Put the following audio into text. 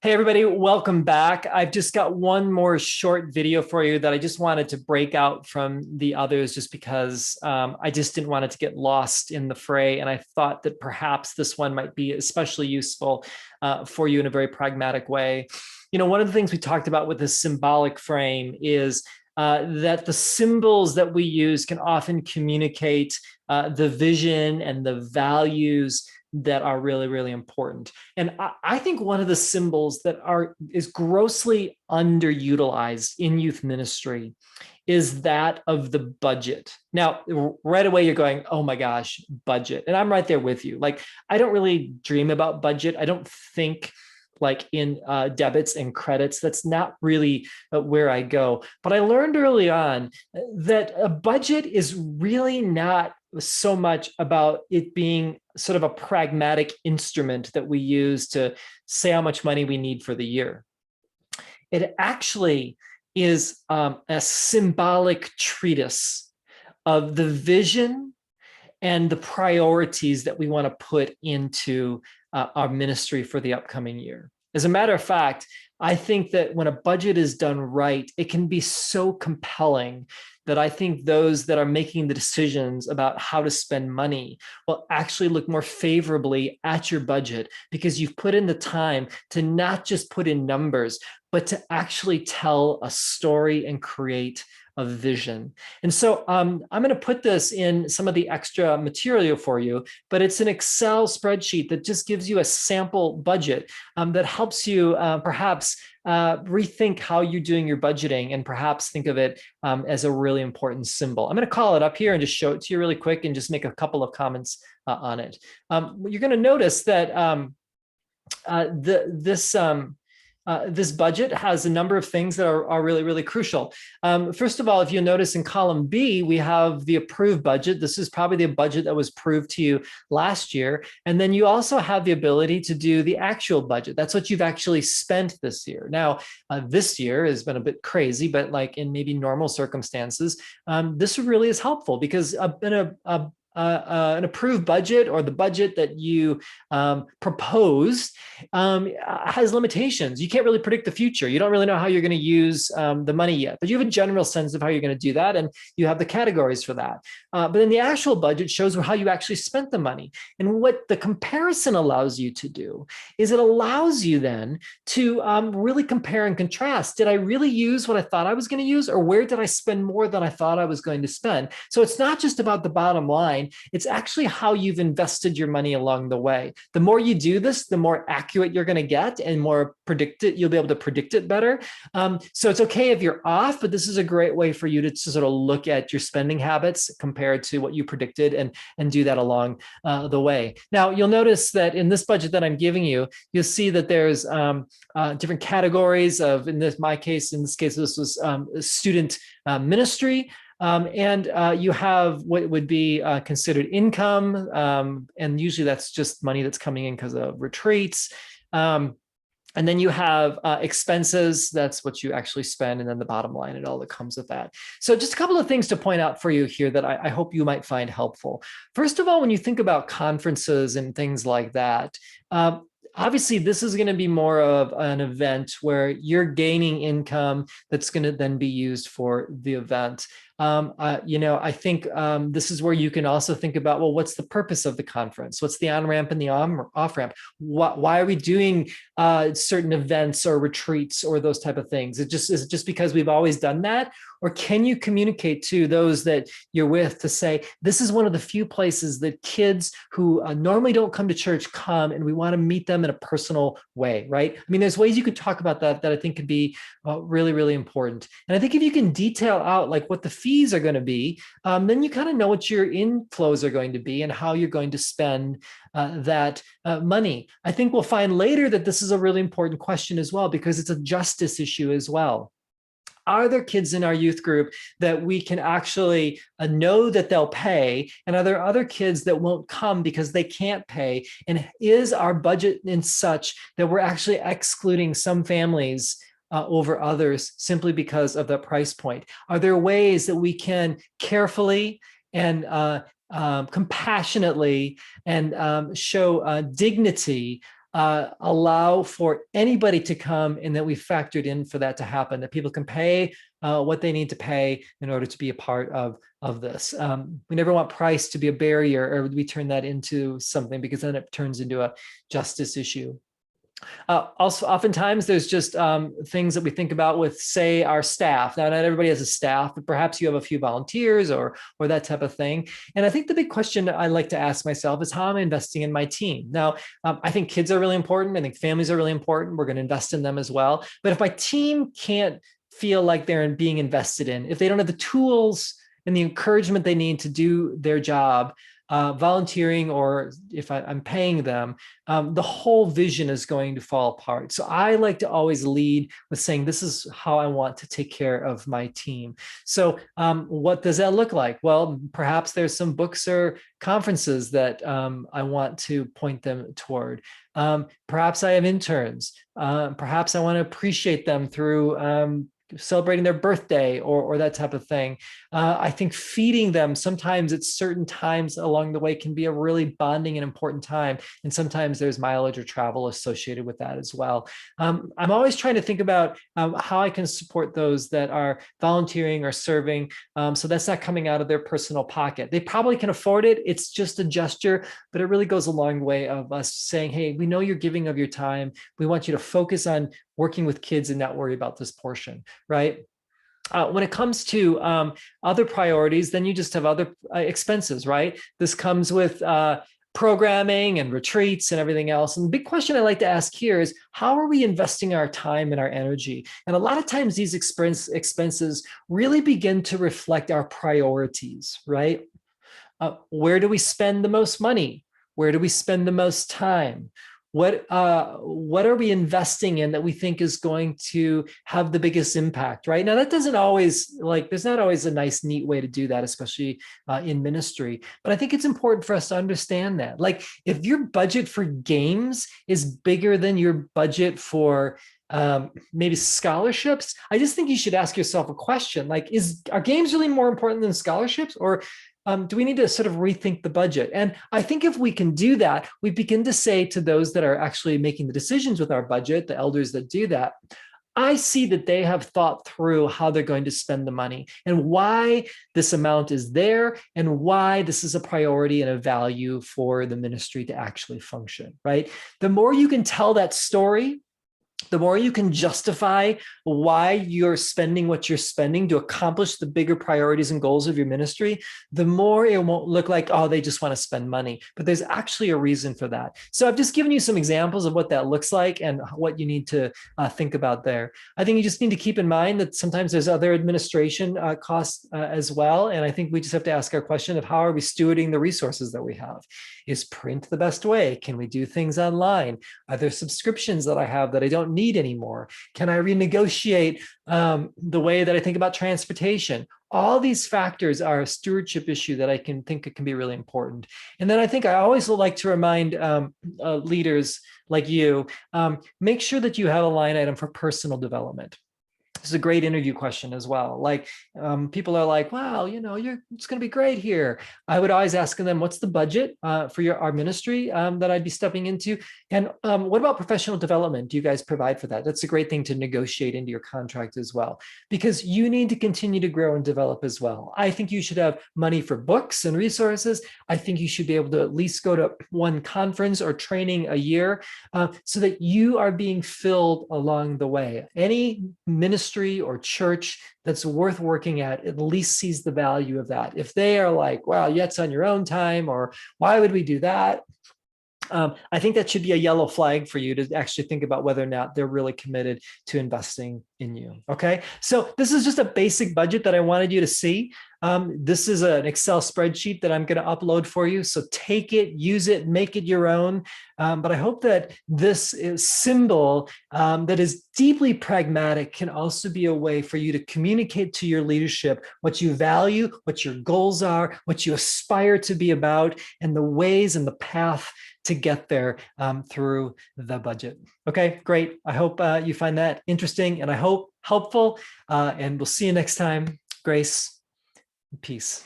Hey everybody, welcome back. I've just got one more short video for you that I just wanted to break out from the others just because I just didn't want it to get lost in the fray. And I thought that perhaps this one might be especially useful for you in a very pragmatic way. You know, one of the things we talked about with the symbolic frame is that the symbols that we use can often communicate the vision and the values that are really, really important. And I think one of the symbols that is grossly underutilized in youth ministry is that of the budget. Now, right away you're going, oh my gosh, budget. And I'm right there with you. Like, I don't really dream about budget. I don't think like in debits and credits. That's not really where I go. But I learned early on that a budget is really not so much about it being sort of a pragmatic instrument that we use to say how much money we need for the year. It actually is a symbolic treatise of the vision and the priorities that we want to put into our ministry for the upcoming year. As a matter of fact, I think that when a budget is done right, it can be so compelling that I think those that are making the decisions about how to spend money will actually look more favorably at your budget because you've put in the time to not just put in numbers, but to actually tell a story and create a vision. And so I'm going to put this in some of the extra material for you, but it's an Excel spreadsheet that just gives you a sample budget that helps you perhaps rethink how you're doing your budgeting and perhaps think of it as a really important symbol. I'm going to call it up here and just show it to you really quick and just make a couple of comments on it. You're going to notice that this budget has a number of things that are really, really crucial. First of all, if you'll notice in column B, we have the approved budget. This is probably the budget that was approved to you last year. And then you also have the ability to do the actual budget. That's what you've actually spent this year. Now, this year has been a bit crazy, but like in maybe normal circumstances, this really is helpful because an approved budget or the budget that you proposed has limitations. You can't really predict the future. You don't really know how you're going to use the money yet, but you have a general sense of how you're going to do that, and you have the categories for that. But then the actual budget shows how you actually spent the money. And what the comparison allows you to do is it allows you then to really compare and contrast. Did I really use what I thought I was going to use, or where did I spend more than I thought I was going to spend? So it's not just about the bottom line. It's actually how you've invested your money along the way. The more you do this, the more accurate you're going to get and more predicted. You'll be able to predict it better. So it's okay if you're off, but this is a great way for you to sort of look at your spending habits compared to what you predicted and do that along the way. Now, you'll notice that in this budget that I'm giving you, you'll see that there's different categories of, in this case, this was student ministry. And you have what would be considered income. And usually that's just money that's coming in because of retreats. And then you have expenses. That's what you actually spend. And then the bottom line and all that comes with that. So just a couple of things to point out for you here that I hope you might find helpful. First of all, when you think about conferences and things like that, obviously, this is going to be more of an event where you're gaining income that's going to then be used for the event. I think this is where you can also think about, well, what's the purpose of the conference? What's the on-ramp and the off-ramp? Why are we doing certain events or retreats or those type of things? Is it just because we've always done that? Or can you communicate to those that you're with to say, this is one of the few places that kids who normally don't come to church come, and we want to meet them in a personal way, right? I mean, there's ways you could talk about that I think could be really, really important. And I think if you can detail out like what the fees are going to be, then you kind of know what your inflows are going to be and how you're going to spend that money. I think we'll find later that this is a really important question as well, because it's a justice issue as well. Are there kids in our youth group that we can actually know that they'll pay? And are there other kids that won't come because they can't pay? And is our budget in such that we're actually excluding some families over others simply because of the price point? Are there ways that we can carefully and compassionately and show dignity allow for anybody to come, and that we factored in for that to happen, that people can pay what they need to pay in order to be a part of this. We never want price to be a barrier, or we turn that into something, because then it turns into a justice issue. Also, oftentimes there's just things that we think about with, say, our staff. Now, not everybody has a staff, but perhaps you have a few volunteers or that type of thing. And I think the big question I like to ask myself is, how am I investing in my team? Now, I think kids are really important. I think families are really important. We're going to invest in them as well. But if my team can't feel like they're being invested in, if they don't have the tools and the encouragement they need to do their job, volunteering, or if I'm paying them, the whole vision is going to fall apart. So I like to always lead with saying, this is how I want to take care of my team. So what does that look like? Well, perhaps there's some books or conferences that I want to point them toward. Perhaps I have interns. Perhaps I want to appreciate them through celebrating their birthday or that type of thing. I think feeding them sometimes at certain times along the way can be a really bonding and important time. And sometimes there's mileage or travel associated with that as well. I'm always trying to think about how I can support those that are volunteering or serving. So that's not coming out of their personal pocket. They probably can afford it. It's just a gesture, but it really goes a long way of us saying, hey, we know you're giving of your time. We want you to focus on working with kids and not worry about this portion, right? When it comes to other priorities, then you just have other expenses, right? This comes with programming and retreats and everything else. And the big question I like to ask here is, how are we investing our time and our energy? And a lot of times these expenses really begin to reflect our priorities, right? Where do we spend the most money? Where do we spend the most time? What are we investing in that we think is going to have the biggest impact, right? Now, that doesn't always, there's not always a nice, neat way to do that, especially in ministry. But I think it's important for us to understand that. Like, if your budget for games is bigger than your budget for maybe scholarships, I just think you should ask yourself a question, like, are games really more important than scholarships? Or do we need to sort of rethink the budget? And I think if we can do that, we begin to say to those that are actually making the decisions with our budget, the elders that do that, I see that they have thought through how they're going to spend the money and why this amount is there and why this is a priority and a value for the ministry to actually function, right? The more you can tell that story, the more you can justify why you're spending what you're spending to accomplish the bigger priorities and goals of your ministry, the more it won't look like, oh, they just want to spend money. But there's actually a reason for that. So I've just given you some examples of what that looks like and what you need to think about there. I think you just need to keep in mind that sometimes there's other administration costs as well. And I think we just have to ask our question of, how are we stewarding the resources that we have? Is print the best way? Can we do things online? Are there subscriptions that I have that I don't need anymore? Can I renegotiate the way that I think about transportation? All these factors are a stewardship issue that I can think it can be really important. And then I think I always like to remind leaders like you, make sure that you have a line item for personal development. This is a great interview question as well. Like people are like, wow, it's going to be great here. I would always ask them, what's the budget for our ministry that I'd be stepping into? And what about professional development? Do you guys provide for that? That's a great thing to negotiate into your contract as well, because you need to continue to grow and develop as well. I think you should have money for books and resources. I think you should be able to at least go to one conference or training a year so that you are being filled along the way. Any ministry or church that's worth working at least sees the value of that. If they are like, wow, it's on your own time, or why would we do that? I think that should be a yellow flag for you to actually think about whether or not they're really committed to investing in you. Okay, so this is just a basic budget that I wanted you to see. This is an Excel spreadsheet that I'm going to upload for you. So take it, use it, make it your own. But I hope that this symbol that is deeply pragmatic can also be a way for you to communicate to your leadership what you value, what your goals are, what you aspire to be about, and the ways and the path to get there through the budget. Okay, great. I hope you find that interesting, and I hope helpful. And we'll see you next time. Grace, peace.